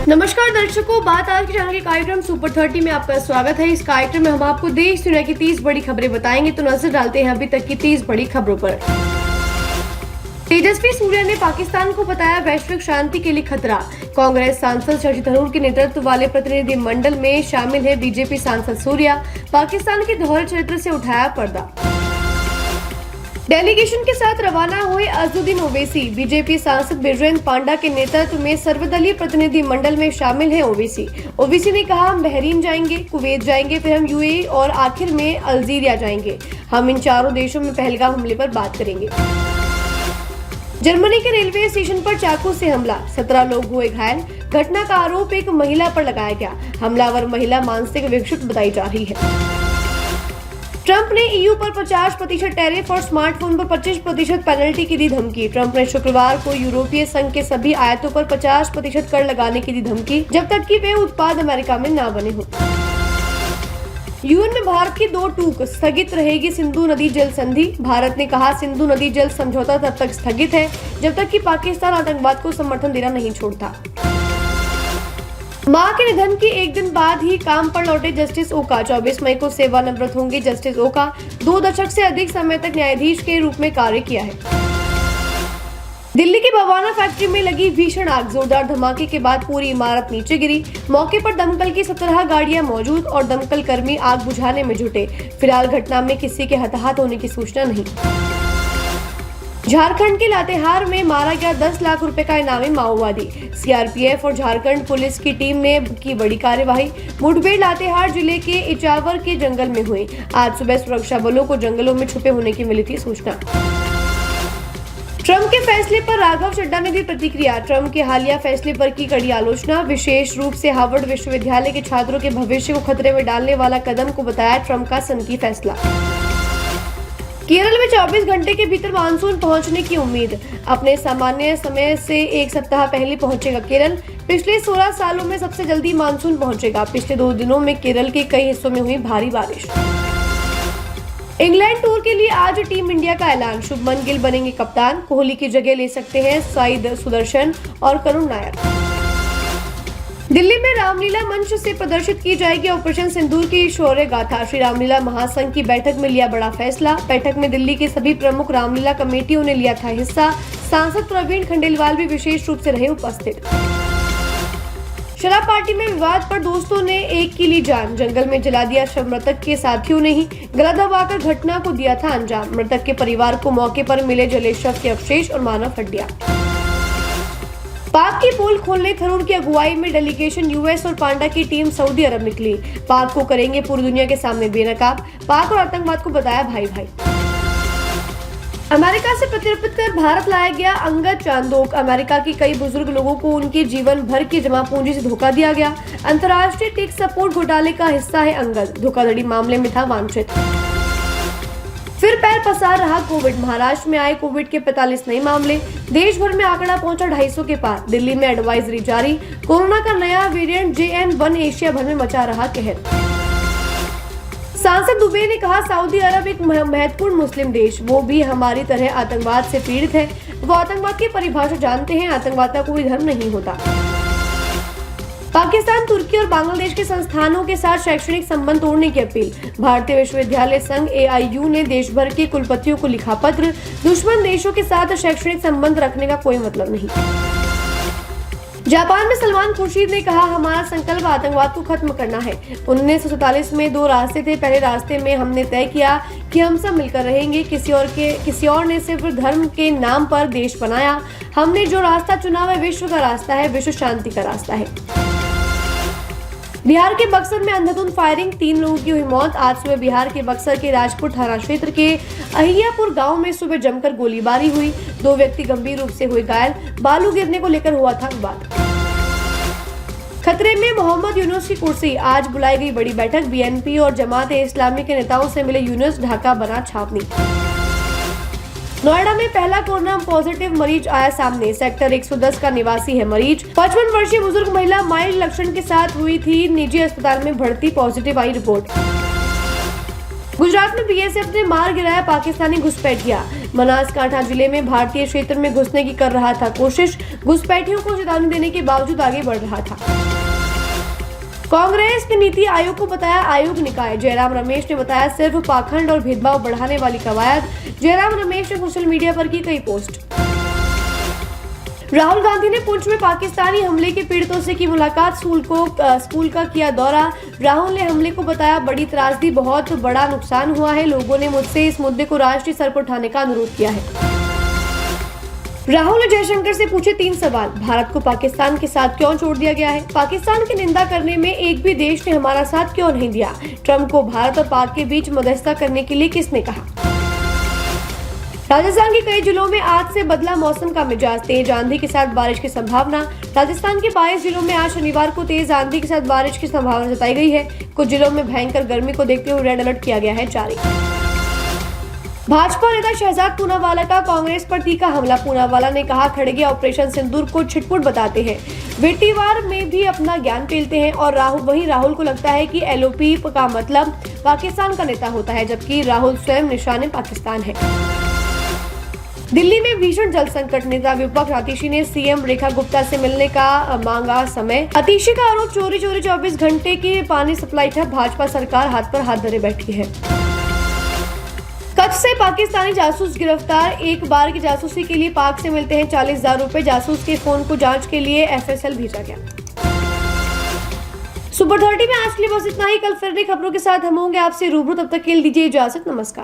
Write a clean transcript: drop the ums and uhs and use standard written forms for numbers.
नमस्कार दर्शकों, बात आज के चैनल के कार्यक्रम सुपर 30 में आपका स्वागत है। इस कार्यक्रम में हम आपको देश दुनिया की 30 बड़ी खबरें बताएंगे। तो नजर डालते हैं अभी तक की 30 बड़ी खबरों पर। तेजस्वी सूर्या ने पाकिस्तान को बताया वैश्विक शांति के लिए खतरा। कांग्रेस सांसद शशि थरूर के नेतृत्व वाले प्रतिनिधि मंडल में शामिल है बीजेपी सांसद सूर्या। पाकिस्तान के दोहरे चरित्र से उठाया पर्दा। डेलीगेशन के साथ रवाना हुए अजदुद्दीन ओवैसी। बीजेपी सांसद बिरेंद्र पांडा के नेतृत्व में सर्वदलीय प्रतिनिधि मंडल में शामिल है ओवैसी ने कहा, हम बहरीन जाएंगे, कुवैत जाएंगे, फिर हम यूएई और आखिर में अल्जीरिया जाएंगे। हम इन चारों देशों में पहलगाम हमले पर बात करेंगे। जर्मनी के रेलवे स्टेशन पर चाकू से हमला, 17 लोग हुए घायल। घटना का आरोप एक महिला पर लगाया गया। हमलावर महिला मानसिक विक्षिप्त बताई जा रही है। ट्रंप ने ईयू पर 50% टैरिफ और स्मार्टफोन पर 25% पेनल्टी की दी धमकी। ट्रंप ने शुक्रवार को यूरोपीय संघ के सभी आयातों पर 50% कर लगाने की दी धमकी, जब तक कि वे उत्पाद अमेरिका में न बने हों। यूएन में भारत की 2 टूक, स्थगित रहेगी सिंधु नदी जल संधि। भारत ने कहा, सिंधु नदी जल समझौता तब तक स्थगित है जब तक कि पाकिस्तान आतंकवाद को समर्थन देना नहीं छोड़ता। मां के निधन के एक दिन बाद ही काम पर लौटे जस्टिस ओका। 24 मई को सेवानिवृत्त होंगे जस्टिस ओका। 2 दशक से अधिक समय तक न्यायाधीश के रूप में कार्य किया है। दिल्ली की बवाना फैक्ट्री में लगी भीषण आग, जोरदार धमाके के बाद पूरी इमारत नीचे गिरी। मौके पर दमकल की 17 गाड़ियां मौजूद और दमकल कर्मी आग बुझाने में जुटे। फिलहाल घटना में किसी के हताहत होने की सूचना नहीं। झारखंड के लातेहार में मारा गया 10 लाख रुपए का इनामी माओवादी। सीआरपीएफ और झारखंड पुलिस की टीम ने की बड़ी कार्यवाही। मुठभेड़ लातेहार जिले के इचावर के जंगल में हुई। आज सुबह सुरक्षा बलों को जंगलों में छुपे होने की मिली थी सूचना। ट्रंप के फैसले पर राघव चड्ढा ने दी प्रतिक्रिया। ट्रंप के हालिया फैसले पर की कड़ी आलोचना। विशेष रूप से हार्वर्ड विश्वविद्यालय के छात्रों के भविष्य को खतरे में डालने वाला कदम को बताया ट्रंप का सनकी फैसला। केरल में 24 घंटे के भीतर मानसून पहुंचने की उम्मीद। अपने सामान्य समय से 1 सप्ताह पहले पहुंचेगा केरल। पिछले 16 सालों में सबसे जल्दी मानसून पहुंचेगा। पिछले 2 दिनों में केरल के कई हिस्सों में हुई भारी बारिश। इंग्लैंड टूर के लिए आज टीम इंडिया का ऐलान। शुभमन गिल बनेंगे कप्तान। कोहली की जगह ले सकते हैं साइद सुदर्शन और करुण नायर। दिल्ली में रामलीला मंच से प्रदर्शित की जाएगी ऑपरेशन सिंदूर की शौर्य गाथा। श्री रामलीला महासंघ की बैठक में लिया बड़ा फैसला। बैठक में दिल्ली की सभी प्रमुख रामलीला कमेटियों ने लिया था हिस्सा। सांसद प्रवीण खंडेलवाल भी विशेष रूप से रहे उपस्थित। शराब पार्टी में विवाद पर दोस्तों ने एक की ली जान। जंगल में जला दिया शव। मृतक के साथियों ने ही गला दबाकर घटना को दिया था अंजाम। मृतक के परिवार को मौके पर मिले जले शव के अवशेष और मानव हड्डियां। पाक की पोल खोलने थरूर की अगुवाई में डेलीगेशन यूएस और पांडा की टीम सऊदी अरब निकली। पाक को करेंगे पूरी दुनिया के सामने बेनकाब। पाक और आतंकवाद को बताया भाई भाई। अमेरिका से प्रत्यर्पित कर भारत लाया गया अंगद चांदोक। अमेरिका के कई बुजुर्ग लोगों को उनके जीवन भर की जमा पूंजी से धोखा दिया गया। अंतर्राष्ट्रीय टेक सपोर्ट घोटाले का हिस्सा है अंगद। धोखाधड़ी मामले में था वांछित। फिर पैर पसार रहा कोविड। महाराष्ट्र में आए कोविड के 45 नए मामले। देश भर में आंकड़ा पहुंचा 250 के पार। दिल्ली में एडवाइजरी जारी। कोरोना का नया वेरिएंट JN.1 एशिया भर में मचा रहा कहर। सांसद दुबे ने कहा, सऊदी अरब एक महत्वपूर्ण मुस्लिम देश, वो भी हमारी तरह आतंकवाद से पीड़ित है। वो आतंकवाद की परिभाषा जानते हैं। आतंकवाद का कोई धर्म नहीं होता। पाकिस्तान, तुर्की और बांग्लादेश के संस्थानों के साथ शैक्षणिक संबंध तोड़ने की अपील। भारतीय विश्वविद्यालय संघ AIU ने देश भर के कुलपतियों को लिखा पत्र। दुश्मन देशों के साथ शैक्षणिक संबंध रखने का कोई मतलब नहीं। जापान में सलमान खुर्शीद ने कहा, हमारा संकल्प आतंकवाद को खत्म करना है। 1947 में 2 रास्ते थे। पहले रास्ते में हमने तय किया कि हम सब मिलकर रहेंगे। किसी और ने सिर्फ धर्म के नाम पर देश बनाया। हमने जो रास्ता चुना वह विश्व का रास्ता है, विश्व शांति का रास्ता है। बिहार के बक्सर में अंधाधुंध फायरिंग, 3 लोगों की हुई मौत। आज सुबह बिहार के बक्सर के राजपुर थाना क्षेत्र के अहियापुर गांव में सुबह जमकर गोलीबारी हुई। 2 व्यक्ति गंभीर रूप से हुए घायल। बालू गिरने को लेकर हुआ था विवाद। खतरे में मोहम्मद यूनुस की कुर्सी। आज बुलाई गई बड़ी बैठक। BNP और जमात-ए-इस्लामी के नेताओं से मिले यूनुस। ढाका बना छावनी। नोएडा में पहला कोरोना पॉजिटिव मरीज आया सामने। सेक्टर 110 का निवासी है मरीज। 55 वर्षीय बुजुर्ग महिला माइल्ड लक्षण के साथ हुई थी निजी अस्पताल में भर्ती। पॉजिटिव आई रिपोर्ट। गुजरात में बीएसएफ ने मार गिराया पाकिस्तानी घुसपैठिया। बनासकांठा जिले में भारतीय क्षेत्र में घुसने की कर रहा था कोशिश, घुसपैठियों को चेतावनी देने के बावजूद आगे बढ़ रहा था। कांग्रेस ने नीति आयोग को बताया आयोग निकाय। जयराम रमेश ने बताया सिर्फ पाखंड और भेदभाव बढ़ाने वाली कवायद। जयराम रमेश ने सोशल मीडिया पर की कई पोस्ट। राहुल गांधी ने पुंछ में पाकिस्तानी हमले के पीड़ितों से की मुलाकात, स्कूल का किया दौरा। राहुल ने हमले को बताया बड़ी त्रासदी, बहुत बड़ा नुकसान हुआ है। लोगों ने मुझसे इस मुद्दे को राष्ट्रीय स्तर पर उठाने का अनुरोध किया है। राहुल ने जयशंकर से पूछे 3 सवाल। भारत को पाकिस्तान के साथ क्यों छोड़ दिया गया है? पाकिस्तान की निंदा करने में एक भी देश ने हमारा साथ क्यों नहीं दिया? ट्रंप को भारत और पाक के बीच मध्यस्थता करने के लिए किसने कहा? राजस्थान के कई जिलों में आज से बदला मौसम का मिजाज, तेज आंधी के साथ बारिश की संभावना। राजस्थान के 22 जिलों में आज शनिवार को तेज आंधी के साथ बारिश की संभावना जताई गई है। कुछ जिलों में भयंकर गर्मी को देखते हुए रेड अलर्ट किया गया है जारी। भाजपा नेता शहजाद पूनावाला का कांग्रेस पर तीखा हमला। पूनावाला ने कहा खड़गे ऑपरेशन सिंदूर को छिटपुट बताते हैं, वेटीवार में भी अपना ज्ञान पेलते हैं और राहुल को लगता है कि एलओपी का मतलब पाकिस्तान का नेता होता है, जबकि राहुल स्वयं निशाने पाकिस्तान है। दिल्ली में भीषण जल संकट, नेता विपक्ष आतिशी ने सीएम रेखा गुप्ता से मिलने का मांगा समय। आतिशी का आरोप चोरी 24 घंटे की पानी सप्लाई ठप, भाजपा सरकार हाथ पर हाथ धरे बैठी है। कच्छ से पाकिस्तानी जासूस गिरफ्तार, एक बार की जासूसी के लिए पाक से मिलते हैं 40,000 रुपए। जासूस के फोन को जांच के लिए एफएसएल भेजा गया। सुपर 30 में आज के लिए बस इतना ही। कल फिर नई खबरों के साथ हम होंगे आपसे रूबरू, तब तक के लिए दीजिए इजाजत, नमस्कार।